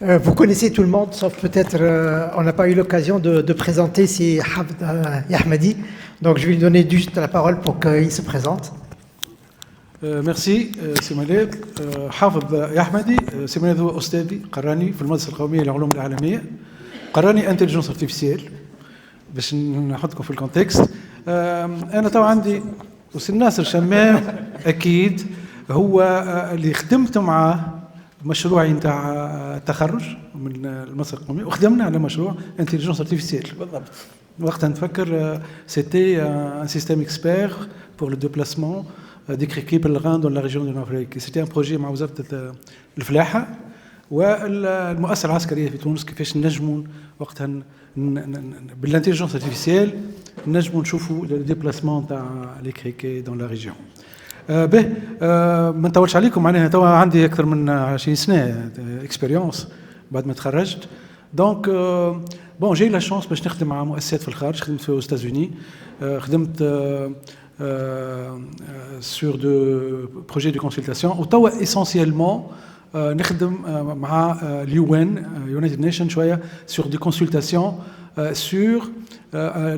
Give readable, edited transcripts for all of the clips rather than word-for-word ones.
Vous connaissez tout le monde, sauf peut-être, on n'a pas eu l'occasion de présenter, c'est Hafd Yahmadi. Donc je vais lui donner juste la parole pour qu'il se présente. ميرسي سي مالك. حافظ يا احمدي سي مالك هو استاذي قراني في المدرسه القوميه للعلوم العالميه، قراني انتليجنس ارتيفيسيال باش نحطكم في الكونتكست. انا طبعا عندي وسي ناصر شمام اكيد هو اللي خدمت معاه مشروعي نتاع التخرج من المدرسه القوميه، وخدمنا على مشروع انتليجنس ارتيفيسيال بالضبط. وقتها نتفكر سيتي ان سيستيم اكسبير بور لو ديبلاسمون des criquets pèlerins dans la région de Nord-Afrique. C'était un projet مع وزارة الفلاحة والمؤسسة العسكرية في تونس كيفاش نجموا وقتها بالانتيليجنس ارتيفيسيال نجموا نشوفوا الديبلاسمون تاع لي كريكي دون لا ريجيون. به ما نطولش عليكم، معناها توا عندي أكثر من 20 سنة اكسبيريونس بعد ما تخرجت. دونك بون جاي لا شانس باش نخدم مع مؤسسات في الخارج، خدمت في ستازوني، خدمت sur de projets de consultation. وتوا essentiellement نخدم مع اليون United Nations شوية sur des consultations sur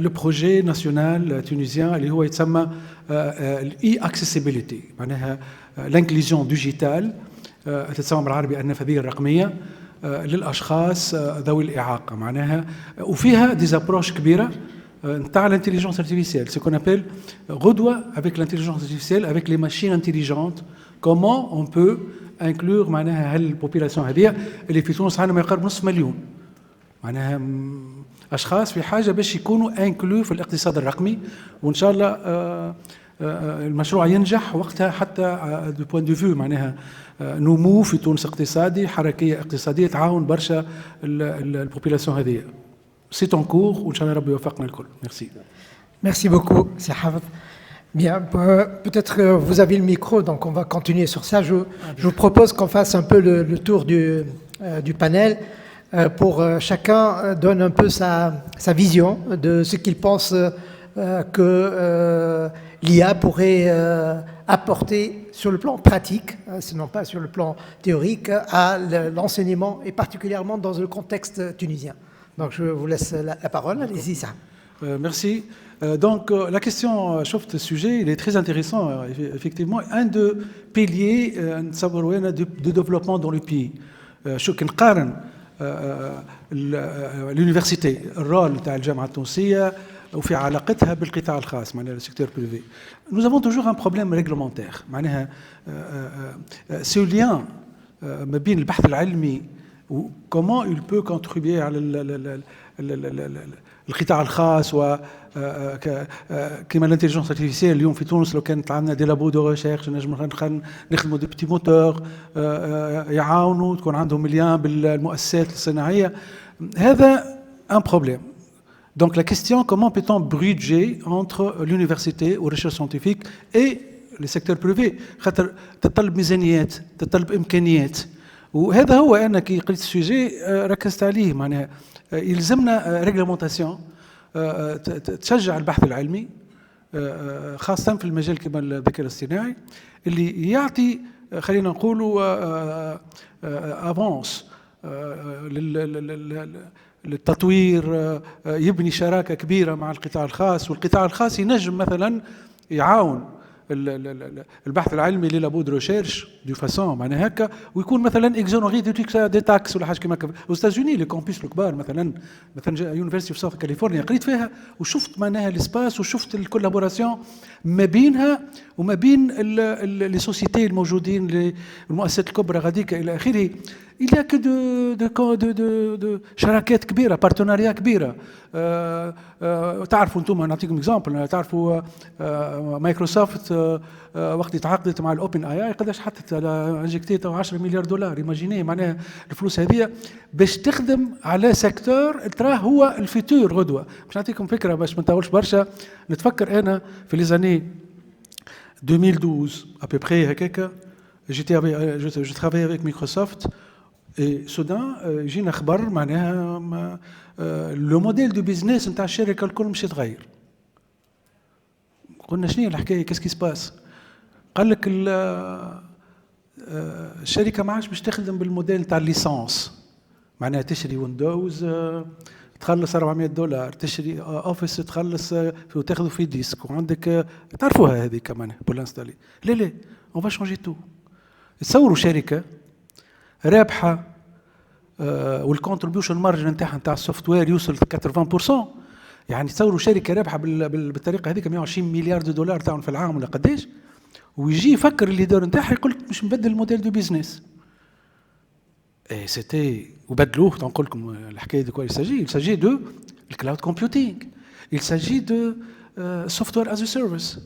le projet national tunisien اللي هو يتسمى e-accessibility، معناها l'inclusion digitale، تتسمى بالعربي النفاذية الرقمية للأشخاص ذوي الإعاقة، معناها وفيها des approches كبيرة نتاع l'intelligence artificielle, ce qu'on appelle غدوة avec l'intelligence artificielle, avec les machines intelligentes. Comment on peut inclure معناها هالبوبيلاسيون هذه اللي في تونس عندنا ما يقارب نصف مليون معناها أشخاص في حاجة باش يكونوا inclus في الاقتصاد الرقمي. وإن شاء الله المشروع ينجح وقتها حتى دو بوين دو فيو معناها نمو في تونس اقتصادي، حركية اقتصادية تعاون برشا البوبيلاسيون هذه. C'est en cours, Inch'Allah Rabbi yawafaqna al-kull. Merci. Merci beaucoup, c'est Hafd. Bien, peut-être que vous avez le micro, donc on va continuer sur ça. Je vous propose qu'on fasse un peu le tour du panel pour chacun donne un peu sa vision de ce qu'il pense que l'IA pourrait apporter sur le plan pratique, sinon pas sur le plan théorique, à l'enseignement et particulièrement dans le contexte tunisien. Donc je vous laisse la parole, allez-y ça. Merci. Donc la question, chauffe le sujet, il est très intéressant, effectivement. Un des piliers de développement dans le pays. شو كنقارن l'université الرول تاع الجامعة التونسية وفي علاقتها بالقطاع الخاص معناها السيكتور بريفي. Nous avons toujours un problème réglementaire. معناها ce lien ما بين البحث العلمي و comment il peut contribuer على القطاع الخاص و كما الانتليجنس ارتيفيسيال اليوم في تونس لو كانت عندنا دي لابو دو ريشيرش نجموا نخدموا دي بتي موتور يعاونوا تكون عندهم ليان بالمؤسسات الصناعيه. هذا ان بروبليم. Donc la question comment peut-on bridger entre l'université ou recherche scientifique et le secteur privé خاطر تطلب ميزانيات تطلب امكانيات. وهذا هو انا كي قريت السوجي ركزت عليه معناها يلزمنا ريغلامونتاسيون تشجع البحث العلمي خاصة في المجال كما الذكاء الاصطناعي اللي يعطي خلينا نقولوا افونس للتطوير، يبني شراكة كبيرة مع القطاع الخاص، والقطاع الخاص ينجم مثلا يعاون البحث العلمي لي لابو دو ريشيرش دو فاسون معناها هكا، ويكون مثلا اكزونوري دي تاكس ولا حاجه كيما هكا. وستازوني لي كومبيس الكبار مثلا يونيفرسيتي اوف ساوث كاليفورنيا قريت فيها وشفت معناها الاسباس وشفت الكولابوراسيون ما بينها وما بين لي سوسيتي الموجودين المؤسسات الكبرى غاديك الى اخره. Il y a que de شراكات كبيرة، بارتناريا كبيرة. تعرفوا انتم نعطيكم اكزامبل، تعرفوا مايكروسوفت وقت تعاقدت مع الاوبن اي قداش حطت انجكتيت 10 مليار دولار. ايماجيني معناها الفلوس هذه باش تخدم على سيكتور تراه هو الفيتور غدوه. باش نعطيكم فكره باش ما نطولش برشا. نتفكر انا في لي زاني 2012 ابيبري هكاك je travaillais avec Microsoft. Et soudain, جينا خبر معناها لو موديل دو بيزنس نتاع الشركه الكل مش يتغير. قلنا شنو هي الحكايه كيس كي سباس؟ قال لك الشركه ما عادش باش تخدم بالموديل تاع الليسانس معناها تشري ويندوز تخلص $400، تشري اوفيس تخلص وتاخذه في ديسك، وعندك تعرفوها هذه كمان بور لانستالي. لا اون فا شونجي تو. تصوروا شركه رابحه والكونتريبيوشن مارجن نتاعها نتاع السوفت وير يوصل 80%. يعني تصوروا شركه رابحه بالطريقه هذيك $120 مليار تعاون في العام ولا قداش، ويجي يفكر الليدر نتاعها يقول لك مش نبدل الموديل دو بيزنس. اي سيتي وبدلوه. نقول لكم الحكايه دي كويس. il s'agit de الكلاود كومبيوتينغ، il s'agit de software as a service.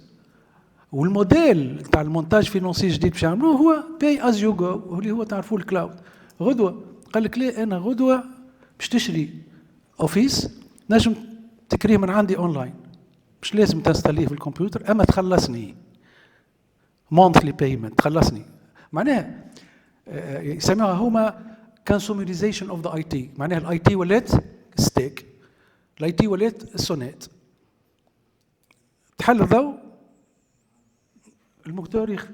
والموديل نتاع المونتاج فينانسي جديد باش يعملوه هو باي از يو جو، اللي هو تعرفوا الكلاود. غدوه قال لك لا انا غدوه باش تشري اوفيس نجم تكريه من عندي اونلاين، مش لازم تنستاليه في الكمبيوتر، اما تخلصني مونثلي بيمنت، تخلصني. معناها يسموها هما كونسوميريزيشن اوف ذا اي تي. معناها الاي تي ولات ستيك، الاي تي ولات السونات. تحل الضوء الموتور يخدم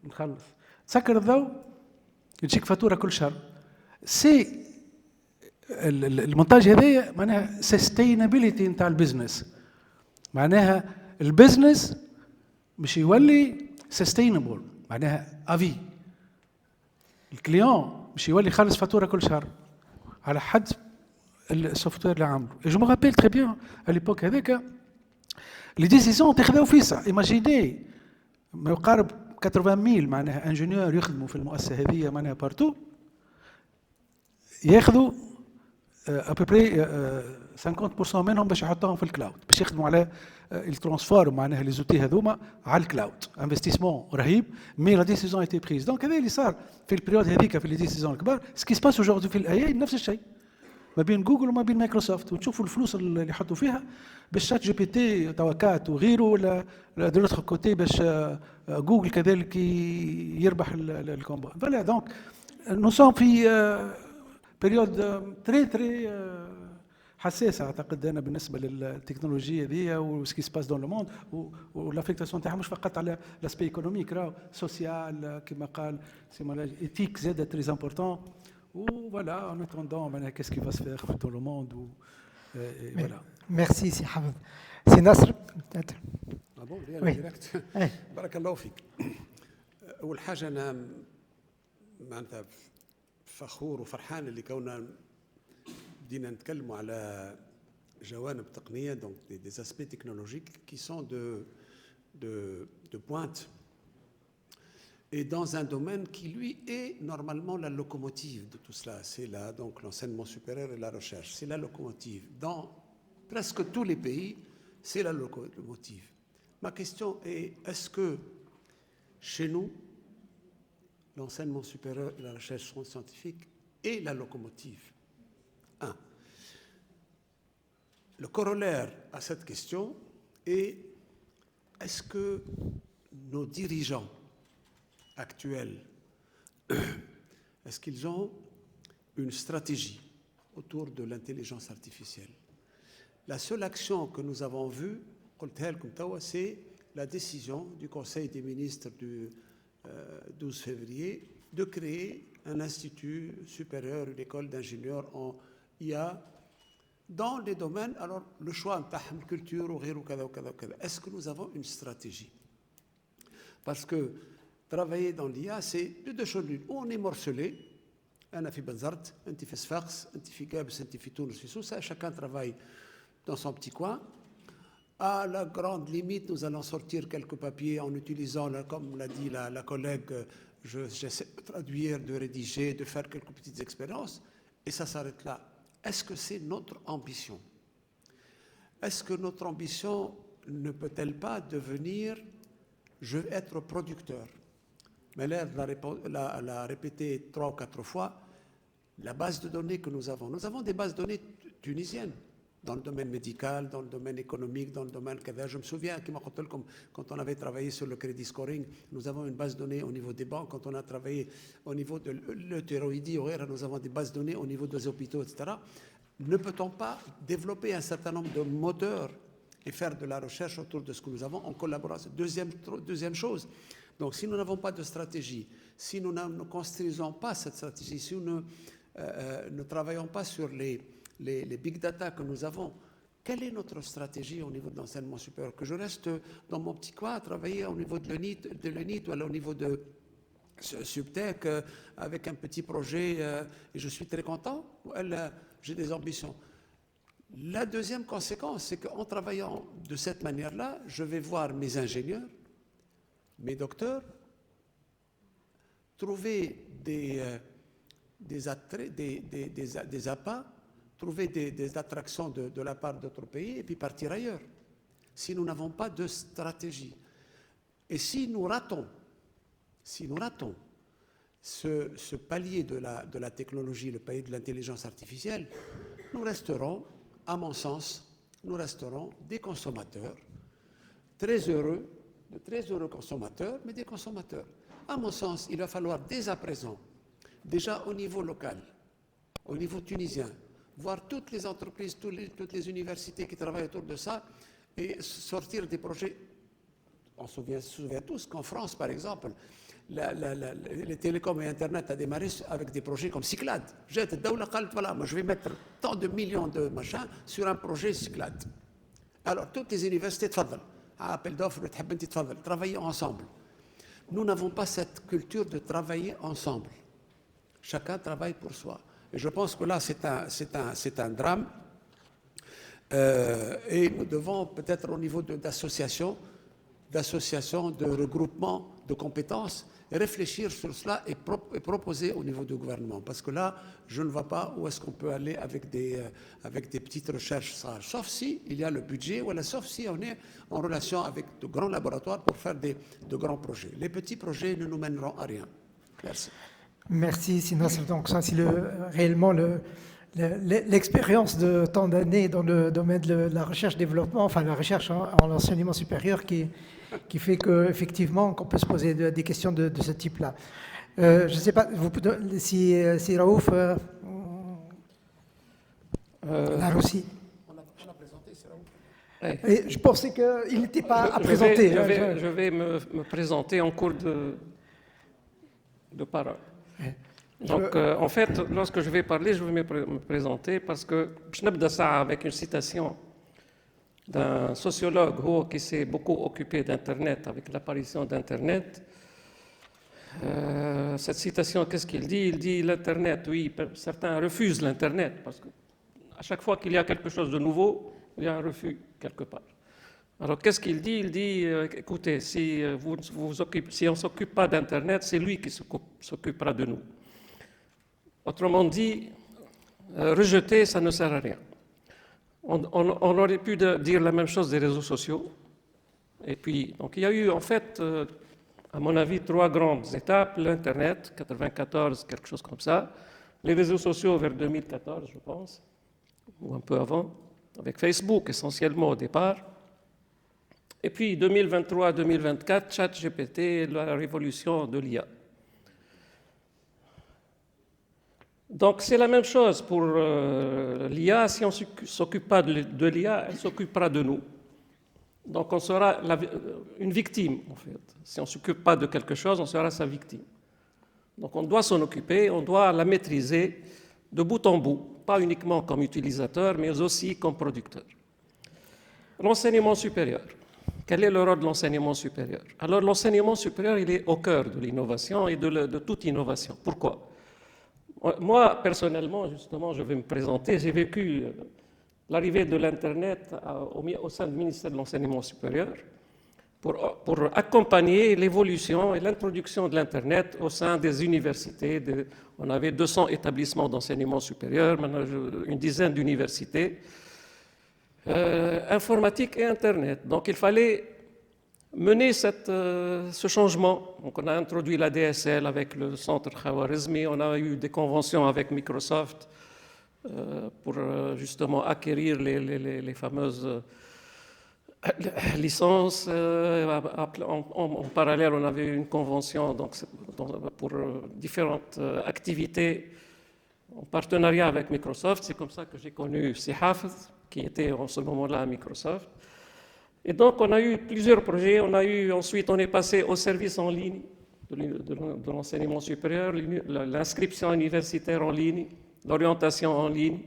نخلص، تسكر الضوء تجيك فاتوره كل شهر. سي المونتاج هذايا معناها سستينابيليتي نتاع البزنس. معناها البزنس مش يولي سستينابل، معناها افي. الكليون مش يولي يخلص فاتوره كل شهر على حد السوفت وير اللي عامله. جو مو رابيل تري بيان على ليبوك هذاك لي ديسيزيون تاخذوا في ساعه. ايماجيني ما يقارب 80,000 معناها انجينيور يخدموا في المؤسسه هذه معناها بارتو، ياخذوا ابري 50% منهم باش يحطوهم في الكلاود، باش يخدموا على الترانسفورم معناها لي زوتي هذوما على الكلاود. انفستيسمون رهيب، مي لا ديسيزيون ايتي بريز. دونك هذا اللي صار في البريود هذيك في لي ديسيزيون الكبار. سكي سباس اوجوردي في الاي نفس الشيء ما بين جوجل وما بين مايكروسوفت. وتشوفوا الفلوس اللي يحطوا فيها باش شات جي بي تي توكات وغيره، ولا دو لوتر كوتي باش جوجل كذلك يربح الكومبا. فوالا دونك نو سون في بريود تري حساسه اعتقد انا بالنسبه للتكنولوجيا هذه وسكي سباس دون لو موند، والافيكتاسيون تاعها مش فقط على لاسبي ايكونوميك، راهو سوسيال كما قال سيما ايتيك زاد تري امبورتون. وفوالا en attendant maintenant qu'est-ce qui va se faire dans le monde voilà. Merci سي حافظ. سي نصر peut-être. بون ديريكت. بارك الله فيك. اول حاجه انا معناتها فخور وفرحان اللي كونا بدينا نتكلموا على جوانب تقنيه دونك دي اسبي تكنولوجيك qui sont de pointe et dans un domaine qui lui est normalement la locomotive de tout cela. C'est là donc l'enseignement supérieur et la recherche, c'est la locomotive dans presque tous les pays, c'est la locomotive. Ma question est, est-ce que chez nous l'enseignement supérieur et la recherche scientifique est la locomotive? Un. Le corollaire à cette question est, est-ce que nos dirigeants actuels, est-ce qu'ils ont une stratégie autour de l'intelligence artificielle? La seule action que nous avons vue, c'est la décision du Conseil des ministres du 12 février de créer un institut supérieur, une école d'ingénieurs en IA dans les domaines, alors le choix en culture ou est-ce que nous avons une stratégie? Parce que travailler dans l'IA, c'est deux choses l'une. Ou on est morcelé, أنا في بنزرت، أنت في صفاقس، أنت في كابس، أنت في تونس، في سوسة، chacun travaille dans son petit coin. À la grande limite, nous allons sortir quelques papiers en utilisant, comme l'a dit la collègue, j'essaie de traduire, de rédiger, de faire quelques petites expériences, et ça s'arrête là. Est-ce que c'est notre ambition? Est-ce que notre ambition ne peut-elle pas devenir « je veux être producteur » Mais l'air l'a répété 3 ou 4 fois, la base de données que nous avons des bases de données tunisiennes, dans le domaine médical, dans le domaine économique, dans le domaine... Je me souviens, quand on avait travaillé sur le crédit scoring, nous avons une base de données au niveau des banques. Quand on a travaillé au niveau de l'eutéroïdie, nous avons des bases de données au niveau des hôpitaux, etc. Ne peut-on pas développer un certain nombre de moteurs et faire de la recherche autour de ce que nous avons en collaboration? Deuxième chose, donc si nous n'avons pas de stratégie, si nous ne construisons pas cette stratégie, si nous ne ne travaillons pas sur les big data que nous avons, quelle est notre stratégie au niveau de l'enseignement supérieur? Que je reste dans mon petit coin à travailler au niveau de l'UNIT ou au niveau de Subtech avec un petit projet et je suis très content, j'ai des ambitions. La deuxième conséquence, c'est qu'en travaillant de cette manière-là, je vais voir mes ingénieurs, mes docteurs, trouver des appâts, trouver des attractions de la part d'autres pays et puis partir ailleurs. Si nous n'avons pas de stratégie. Et si nous ratons ce palier de la technologie, le palier de l'intelligence artificielle, nous resterons, à mon sens, des consommateurs très heureux, de très heureux consommateurs, mais des consommateurs. À mon sens, il va falloir dès à présent, déjà au niveau local, au niveau tunisien, voir toutes les entreprises, toutes les universités qui travaillent autour de ça et sortir des projets. On se souvient tous qu'en France, par exemple, les télécoms et Internet a démarré avec des projets comme Cyclade. Voilà, moi je vais mettre tant de millions de machins sur un projet Cyclade. Alors, toutes les universités, appel d'offres, travailler ensemble. Nous n'avons pas cette culture de travailler ensemble. Chacun travaille pour soi. Et je pense que là, c'est un drame. Et nous devons peut-être au niveau d'associations, de regroupements de compétences, réfléchir sur cela et proposer au niveau du gouvernement. Parce que là, je ne vois pas où est-ce qu'on peut aller avec des petites recherches sages. Sauf si il y a le budget, voilà, sauf si on est en relation avec de grands laboratoires pour faire de grands projets. Les petits projets ne nous mèneront à rien. Merci. Merci, Sinas. Donc ça, c'est réellement l'expérience de tant d'années dans le domaine de la recherche-développement, enfin la recherche en enseignement supérieur qui fait qu'effectivement, qu'on peut se poser des questions de ce type-là. Je ne sais pas, si Raouf, la Russie. On a présenté, c'est Raouf. Et je pensais qu'il n'était pas à présenter. Je vais me présenter en cours de parole. Donc, en fait, lorsque je vais parler, je vais me présenter parce que je n'ai ça avec une citation d'un sociologue qui s'est beaucoup occupé d'Internet, avec l'apparition d'Internet. Cette citation, qu'est-ce qu'il dit? Il dit l'Internet, oui, certains refusent l'Internet parce qu'à chaque fois qu'il y a quelque chose de nouveau, il y a un refus quelque part. Alors, qu'est-ce qu'il dit? Il dit, écoutez, si on ne s'occupe pas d'Internet, c'est lui qui s'occupera de nous. Autrement dit, rejeter, ça ne sert à rien. On aurait pu dire la même chose des réseaux sociaux. Et puis, donc, il y a eu, en fait, à mon avis, 3 grandes étapes. L'Internet, 94, quelque chose comme ça. Les réseaux sociaux vers 2014, je pense, ou un peu avant, avec Facebook essentiellement au départ. Et puis 2023-2024, ChatGPT, la révolution de l'IA. Donc c'est la même chose pour l'IA. Si on ne s'occupe pas de l'IA, elle s'occupera de nous. Donc on sera une victime, en fait. Si on ne s'occupe pas de quelque chose, on sera sa victime. Donc on doit s'en occuper, on doit la maîtriser de bout en bout, pas uniquement comme utilisateur, mais aussi comme producteur. L'enseignement supérieur. Quel est le rôle de l'enseignement supérieur? Alors l'enseignement supérieur, il est au cœur de l'innovation et de toute innovation. Pourquoi? Moi, personnellement, justement, je vais me présenter. J'ai vécu l'arrivée de l'Internet au sein du ministère de l'Enseignement supérieur pour accompagner l'évolution et l'introduction de l'Internet au sein des universités. On avait 200 établissements d'enseignement supérieur, maintenant une dizaine d'universités. Informatique et Internet. Donc il fallait mener ce changement. Donc on a introduit la DSL avec le centre Khawarizmi, on a eu des conventions avec Microsoft pour justement acquérir les fameuses licences. En parallèle, on avait une convention pour différentes activités en partenariat avec Microsoft. C'est comme ça que j'ai connu Sihafz, qui était en ce moment-là à Microsoft. Et donc, on a eu plusieurs projets. Ensuite, on est passé au service en ligne de l'enseignement supérieur, l'inscription universitaire en ligne. l'orientation en ligne,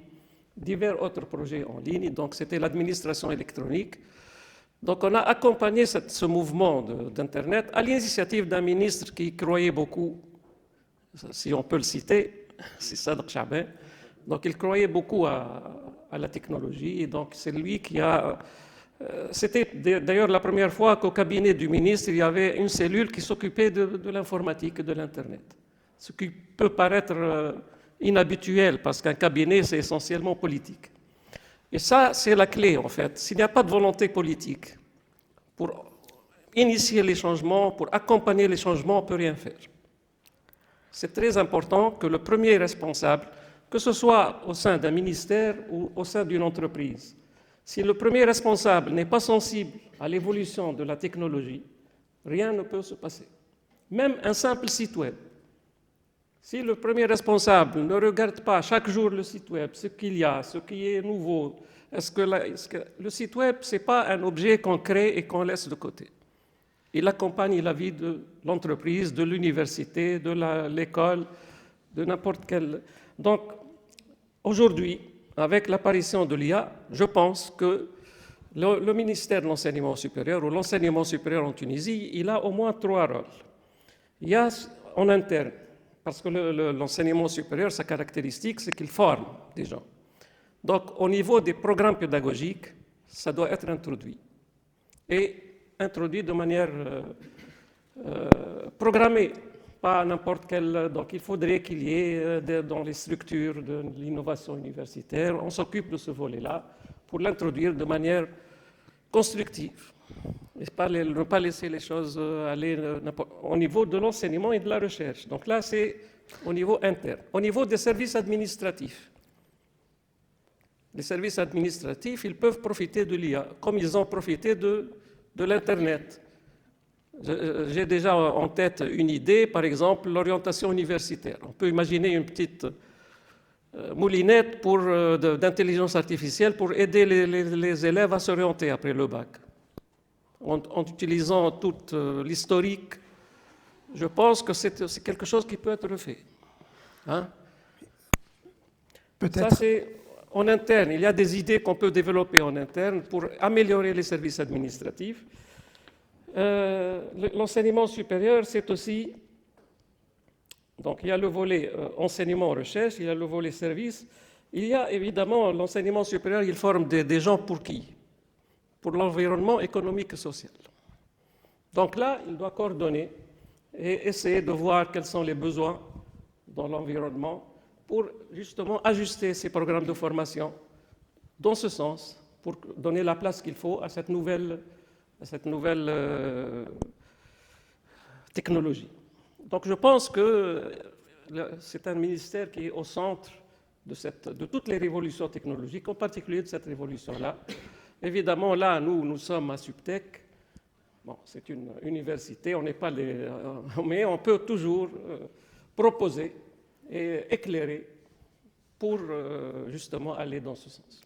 divers autres projets en ligne. Donc, c'était l'administration électronique. Donc, on a accompagné ce mouvement d'Internet à l'initiative d'un ministre qui croyait beaucoup, si on peut le citer, c'est Sadr Chaban. Donc, il croyait beaucoup à la technologie. Et donc, c'est lui qui a... C'était d'ailleurs la première fois qu'au cabinet du ministre, il y avait une cellule qui s'occupait de l'informatique et de l'Internet. Ce qui peut paraître inhabituel, parce qu'un cabinet, c'est essentiellement politique. Et ça, c'est la clé, en fait. S'il n'y a pas de volonté politique pour initier les changements, pour accompagner les changements, on ne peut rien faire. C'est très important que le premier responsable, que ce soit au sein d'un ministère ou au sein d'une entreprise, si le premier responsable n'est pas sensible à l'évolution de la technologie, rien ne peut se passer. Même un simple site web. Si le premier responsable ne regarde pas chaque jour le site web, ce qu'il y a, ce qui est nouveau, est-ce que le site web, ce n'est pas un objet qu'on crée et qu'on laisse de côté. Il accompagne la vie de l'entreprise, de l'université, de l'école, de n'importe quel... Donc, aujourd'hui, avec l'apparition de l'IA, je pense que le ministère de l'enseignement supérieur ou l'enseignement supérieur en Tunisie, il a au moins 3 rôles. Il y a en interne, parce que l'enseignement supérieur, sa caractéristique, c'est qu'il forme des gens. Donc, au niveau des programmes pédagogiques, ça doit être introduit. Et introduit de manière programmée, pas n'importe quelle. Donc, il faudrait qu'il y ait dans les structures de l'innovation universitaire, on s'occupe de ce volet-là pour l'introduire de manière constructive. Et ne pas laisser les choses aller au niveau de l'enseignement et de la recherche. Donc là, c'est au niveau interne. Au niveau des services administratifs, les services administratifs, ils peuvent profiter de l'IA, comme ils ont profité de l'Internet. J'ai déjà en tête une idée, par exemple, l'orientation universitaire. On peut imaginer une petite moulinette d'intelligence artificielle pour aider les élèves à s'orienter après le bac. En utilisant toute l'historique, je pense que c'est quelque chose qui peut être fait. Hein? Peut-être. Ça, c'est en interne. Il y a des idées qu'on peut développer en interne pour améliorer les services administratifs. L'enseignement supérieur, c'est aussi... Donc, il y a le volet enseignement-recherche, il y a le volet service. Il y a évidemment l'enseignement supérieur, il forme des gens pour qui? Pour l'environnement économique et social. Donc là, il doit coordonner et essayer de voir quels sont les besoins dans l'environnement pour justement ajuster ces programmes de formation dans ce sens, pour donner la place qu'il faut à cette nouvelle technologie. Donc je pense que c'est un ministère qui est au centre de toutes les révolutions technologiques, en particulier de cette révolution-là. Évidemment, là, nous sommes à Subtech. Bon, c'est une université, on n'est pas mais on peut toujours proposer et éclairer pour justement aller dans ce sens.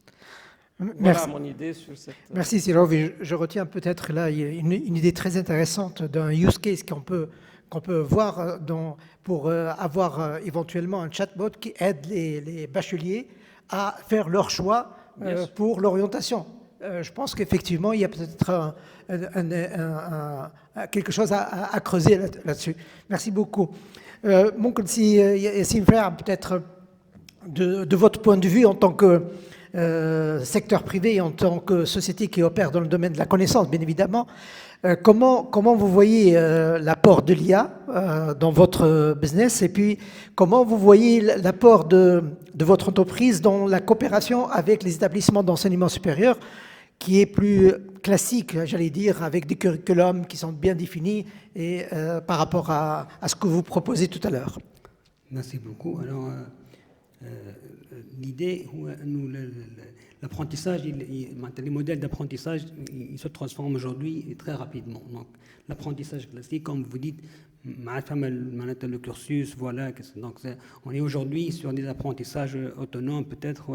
Voilà mon idée sur cette... Merci Sirov. Je retiens peut-être là une idée très intéressante d'un use case qu'on peut voir pour avoir éventuellement un chatbot qui aide les bacheliers à faire leur choix pour l'orientation. Je pense qu'effectivement, il y a peut-être quelque chose à creuser là-dessus. Merci beaucoup. Mungkin si Yassine Frère, peut-être de votre point de vue en tant que secteur privé et en tant que société qui opère dans le domaine de la connaissance, bien évidemment, comment vous voyez l'apport de l'IA dans votre business et puis comment vous voyez l'apport de votre entreprise dans la coopération avec les établissements d'enseignement supérieur qui est plus classique, j'allais dire, avec des curriculums qui sont bien définis et par rapport à ce que vous proposez tout à l'heure. Merci beaucoup. Alors, l'idée, l'apprentissage, les modèles d'apprentissage, ils se transforment aujourd'hui très rapidement. Donc, l'apprentissage classique, comme vous dites, le cursus, voilà. Donc, on est aujourd'hui sur des apprentissages autonomes, peut-être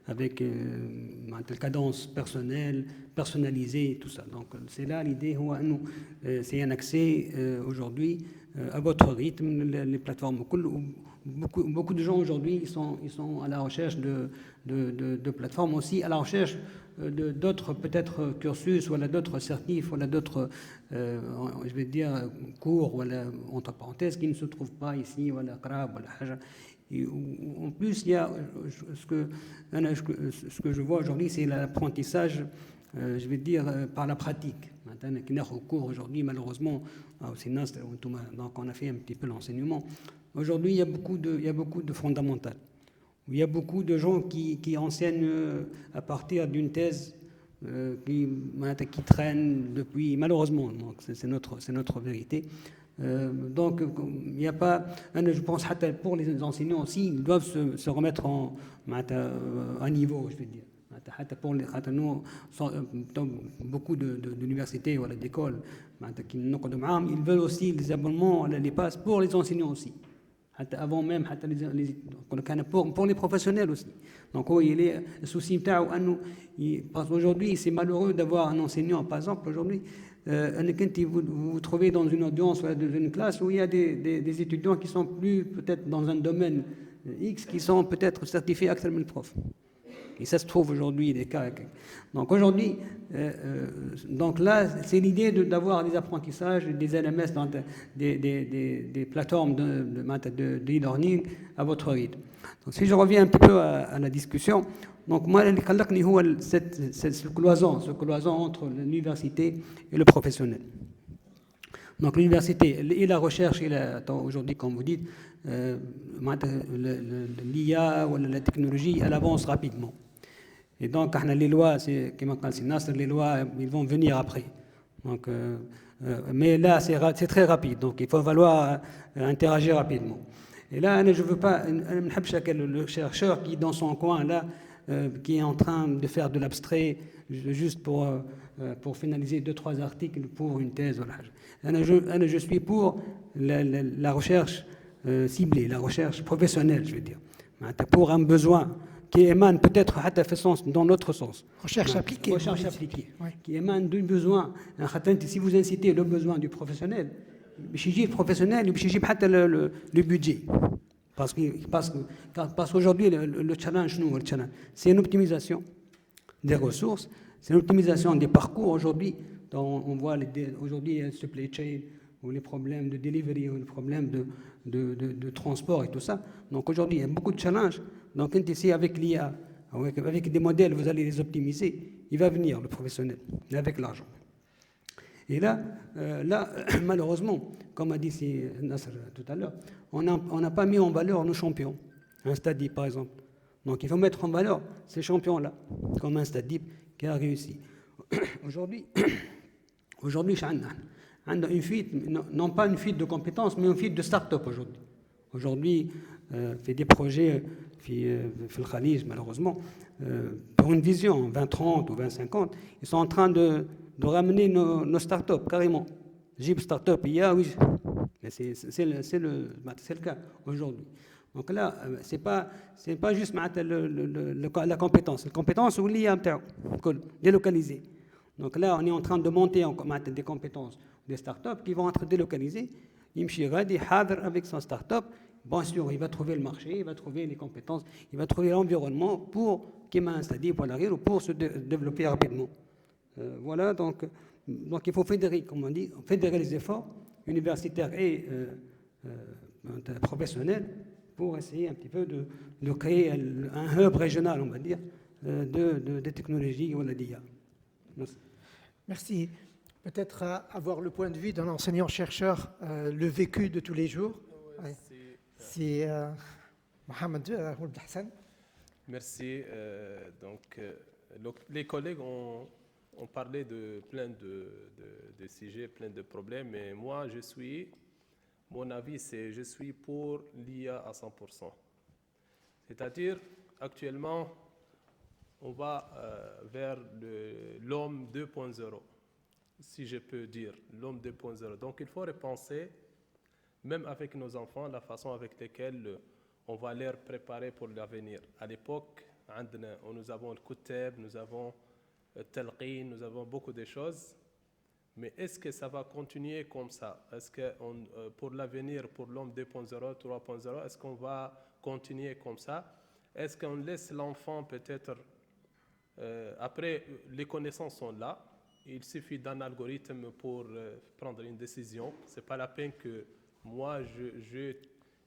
avec une cadence personnelle, personnalisée, tout ça. Donc, c'est là l'idée, c'est un accès aujourd'hui à votre rythme, les plateformes. Beaucoup de gens aujourd'hui, ils sont à la recherche de plateformes aussi, à la recherche d'autres peut-être cursus, ou d'autres certifs, ou d'autres, je vais dire, cours, entre parenthèses, qui ne se trouvent pas ici, ou en plus, il y a ce que je vois aujourd'hui, c'est l'apprentissage, je vais dire, par la pratique. Maintenant, qui n'a recours aujourd'hui, malheureusement, donc on a fait un petit peu l'enseignement. Aujourd'hui, il y a beaucoup de fondamentales. Il y a beaucoup de gens qui enseignent à partir d'une thèse qui traîne depuis, malheureusement, donc c'est notre vérité. Donc, il n'y a pas, je pense, pour les enseignants aussi, ils doivent se remettre à niveau, je veux dire. Nous, beaucoup d'universités ou d'écoles, ils veulent aussi des abonnements, les passes pour les enseignants aussi. Avant même, pour les professionnels aussi. Donc, il est le souci, parce qu'aujourd'hui, c'est malheureux d'avoir un enseignant, par exemple, aujourd'hui, vous vous trouvez dans une audience ou dans une classe où il y a des étudiants qui sont plus peut-être dans un domaine X, qui sont peut-être certifiés à le prof. Et ça se trouve aujourd'hui des cas. Donc aujourd'hui, donc là, c'est l'idée d'avoir des apprentissages, des LMS, des plateformes de e-learning à votre rythme. Donc si je reviens un petit peu à la discussion, donc moi, cette cloison entre l'université et le professionnel. Donc l'université et la recherche, aujourd'hui, comme vous dites, l'IA ou la technologie, elle avance rapidement. Et donc, les lois, les lois, ils vont venir après. Donc, mais là, c'est très rapide. Donc, il faut falloir interagir rapidement. Et là, je ne veux pas, le chercheur qui est dans son coin, là, qui est en train de faire de l'abstrait, juste pour finaliser 2-3 articles pour une thèse. Je suis pour la recherche ciblée, la recherche professionnelle, je veux dire. Pour un besoin qui émane peut-être dans l'autre sens. Recherche appliquée. Recherche appliquée. Oui. Qui émane du besoin. Si vous incitez le besoin du professionnel, le professionnel, le budget. Parce qu'aujourd'hui, le challenge, c'est une optimisation des ressources, c'est une optimisation des parcours. Aujourd'hui, on voit aujourd'hui le supply chain, ou les problèmes de delivery, ou les problèmes de transport et tout ça. Donc aujourd'hui, il y a beaucoup de challenges. Donc ici, avec l'IA, avec des modèles, vous allez les optimiser, il va venir le professionnel, avec l'argent. Et là, malheureusement, comme a dit Nasser tout à l'heure, on n'a pas mis en valeur nos champions. Un Stadip, par exemple. Donc il faut mettre en valeur ces champions-là, comme un Stadip qui a réussi. Aujourd'hui, une fuite, non pas une fuite de compétences, mais une fuite de start-up aujourd'hui. Aujourd'hui, fait des projets, le Khalij, malheureusement, pour une vision 2030 ou 2050, ils sont en train de ramener nos start-up carrément. Jib start-up, oui, mais c'est le cas aujourd'hui. Donc là, c'est pas juste la compétence. La compétence, où l'IA délocalisée. Donc là, on est en train de monter des compétences, des start-up qui vont être délocalisées. Yimshi Ghadi, Hadr avec son start-up, bien sûr, il va trouver le marché, il va trouver les compétences, il va trouver l'environnement pour pour se développer rapidement. Voilà, donc il faut fédérer, comme on dit, fédérer les efforts universitaires et professionnels pour essayer un petit peu de créer un hub régional, on va dire, de technologies ou d'IA. Merci. Peut-être avoir le point de vue d'un enseignant-chercheur, le vécu de tous les jours. Ouais. C'est Mohamed Ould Hassan. Merci. Les collègues ont parlé de plein de sujets, plein de problèmes, mais moi, mon avis, c'est je suis pour l'IA à 100%. C'est-à-dire, actuellement, on va vers l'homme 2.0, si je peux dire, l'homme 2.0. Donc, il faut repenser, même avec nos enfants, la façon avec laquelle on va les préparer pour l'avenir. À l'époque, nous avons le Kuteb, nous avons le Talqin, nous avons beaucoup de choses. Mais est-ce que ça va continuer comme ça? Est-ce que pour l'avenir, pour l'homme 2.0, 3.0, est-ce qu'on va continuer comme ça? Est-ce qu'on laisse l'enfant peut-être... après, les connaissances sont là. Il suffit d'un algorithme pour prendre une décision. Ce n'est pas la peine que moi, j'ai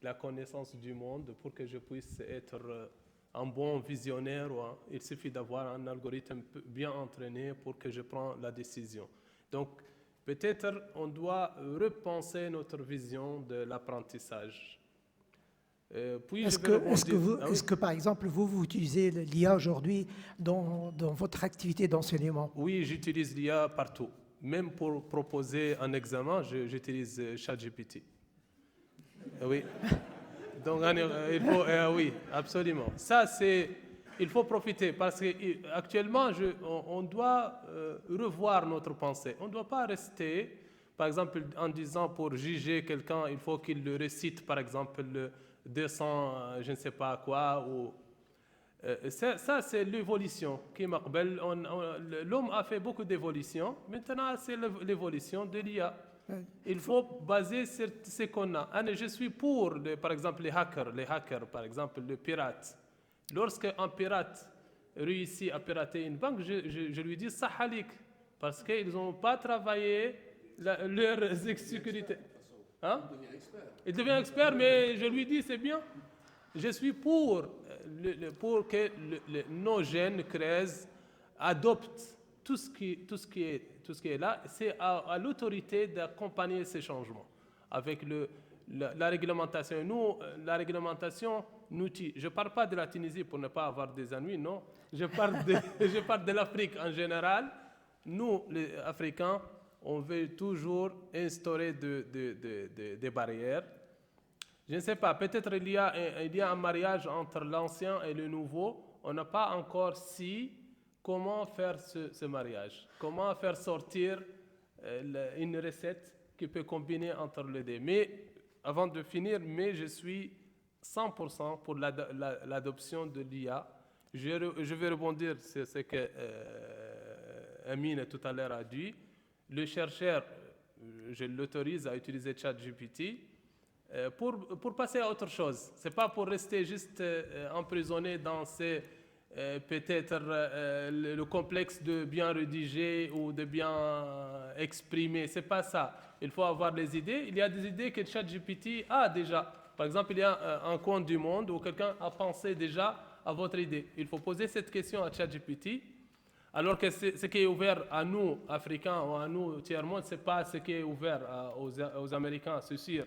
la connaissance du monde pour que je puisse être un bon visionnaire. Il suffit d'avoir un algorithme bien entraîné pour que je prenne la décision. Donc, peut-être on doit repenser notre vision de l'apprentissage. Est-ce que, par exemple, vous utilisez l'IA aujourd'hui dans votre activité d'enseignement? Oui, j'utilise l'IA partout. Même pour proposer un examen, j'utilise ChatGPT. Oui. Donc, oui, absolument. Ça, il faut profiter parce qu'actuellement, on doit revoir notre pensée. On ne doit pas rester, par exemple, en disant pour juger quelqu'un, il faut qu'il le récite, par exemple, le 200, je ne sais pas quoi. Ça, c'est l'évolution. L'homme a fait beaucoup d'évolution. Maintenant, c'est l'évolution de l'IA. Il faut baser sur ce qu'on a. Je suis pour, par exemple, les hackers, par exemple, les pirates. Lorsqu'un pirate réussit à pirater une banque, je lui dis sahalik, parce qu'ils n'ont pas travaillé leur sécurité. Hein? Il devient expert, mais je lui dis c'est bien. Je suis pour que nos jeunes créent, adoptent tout ce qui est là. C'est à l'autorité d'accompagner ces changements avec la réglementation. Nous, la réglementation nous tue. Je ne parle pas de la Tunisie pour ne pas avoir des ennuis, non. Je parle de l'Afrique en général. Nous, les Africains, on veut toujours instaurer des barrières. Je ne sais pas, peut-être il y a un mariage entre l'ancien et le nouveau. On n'a pas encore comment faire ce mariage, comment faire sortir une recette qui peut combiner entre les deux. Mais avant de finir, je suis 100% pour l'adoption de l'IA. Je vais rebondir sur ce que Amine tout à l'heure a dit. Le chercheur, je l'autorise à utiliser ChatGPT pour passer à autre chose. Ce n'est pas pour rester juste emprisonné dans peut-être le complexe de bien rédiger ou de bien exprimer. Ce n'est pas ça. Il faut avoir les idées. Il y a des idées que ChatGPT a déjà. Par exemple, il y a un coin du monde où quelqu'un a pensé déjà à votre idée. Il faut poser cette question à ChatGPT. Alors que ce qui est ouvert à nous, Africains, ou à nous, tiers-monde, ce n'est pas ce qui est ouvert aux Américains, c'est sûr.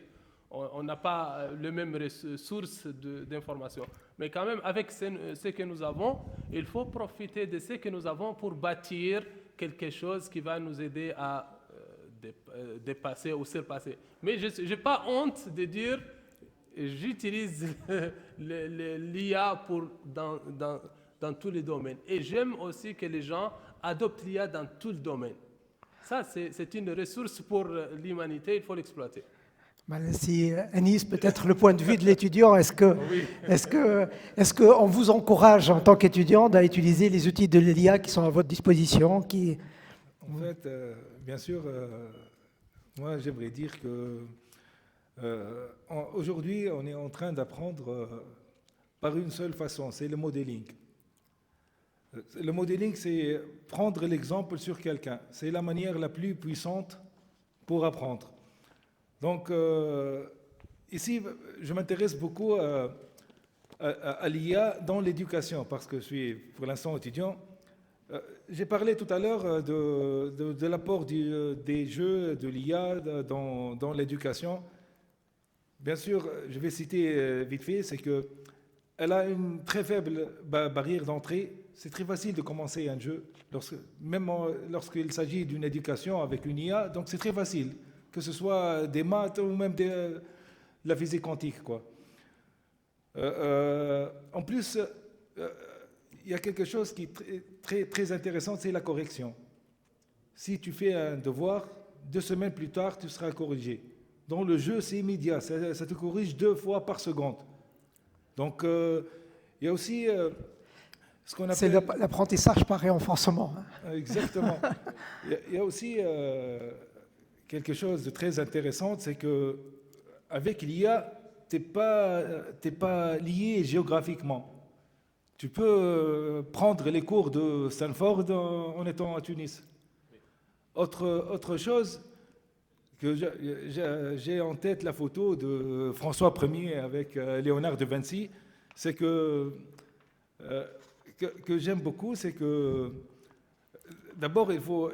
On n'a pas les mêmes sources d'informations. Mais quand même, avec ce que nous avons, il faut profiter de ce que nous avons pour bâtir quelque chose qui va nous aider à dépasser ou surpasser. Mais je n'ai pas honte de dire j'utilise l'IA dans tous les domaines. Et j'aime aussi que les gens adoptent l'IA dans tout le domaine. Ça, c'est une ressource pour l'humanité, il faut l'exploiter. Si Anis, peut-être le point de vue de l'étudiant, est-ce qu'on vous encourage en tant qu'étudiant à utiliser les outils de l'IA qui sont à votre disposition En fait, bien sûr, moi j'aimerais dire que aujourd'hui on est en train d'apprendre par une seule façon, c'est le modeling. Le modeling, c'est prendre l'exemple sur quelqu'un. C'est la manière la plus puissante pour apprendre. Donc, ici, je m'intéresse beaucoup à l'IA dans l'éducation, parce que je suis pour l'instant étudiant. J'ai parlé tout à l'heure de l'apport des jeux, de l'IA dans l'éducation. Bien sûr, je vais citer vite fait, c'est qu'elle a une très faible barrière d'entrée. C'est très facile de commencer un jeu, même lorsqu'il s'agit d'une éducation avec une IA, donc c'est très facile. Que ce soit des maths ou même de la physique quantique, quoi. En plus, il y a quelque chose qui est très, très intéressant, c'est la correction. Si tu fais un devoir, 2 semaines plus tard, tu seras corrigé. Dans le jeu, c'est immédiat, ça te corrige 2 fois par seconde. Donc, il y a aussi ce qu'on C'est appelle... l'apprentissage par renforcement. Exactement. Il y a aussi quelque chose de très intéressant, c'est que avec l'IA, t'es pas lié géographiquement. Tu peux prendre les cours de Stanford en étant à Tunis. Autre chose, que j'ai en tête la photo de François Ier avec Léonard de Vinci, c'est que j'aime beaucoup, c'est que d'abord il faut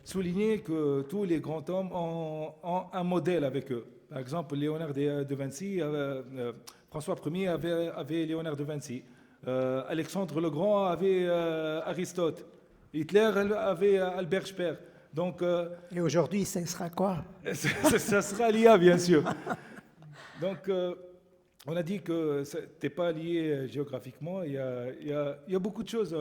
souligner que tous les grands hommes ont un modèle avec eux. Par exemple, Léonard de Vinci, François Ier avait Léonard de Vinci, Alexandre le Grand avait Aristote, Hitler avait Albert Speer. Donc, Et aujourd'hui, ça sera quoi? ça sera l'IA, bien sûr. Donc, on a dit que tu n'es pas lié géographiquement. Il y a beaucoup de choses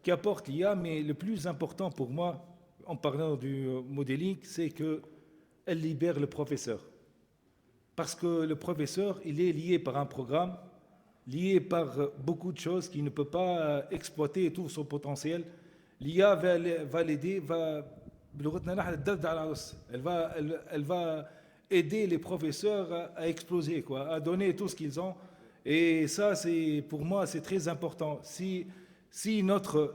qui apportent l'IA, mais le plus important pour moi, en parlant du modeling, c'est qu'elle libère le professeur. Parce que le professeur, il est lié par un programme, lié par beaucoup de choses qu'il ne peut pas exploiter tout son potentiel. L'IA va l'aider, elle va aider les professeurs à exploser, quoi, à donner tout ce qu'ils ont. Et ça, pour moi, c'est très important. Si notre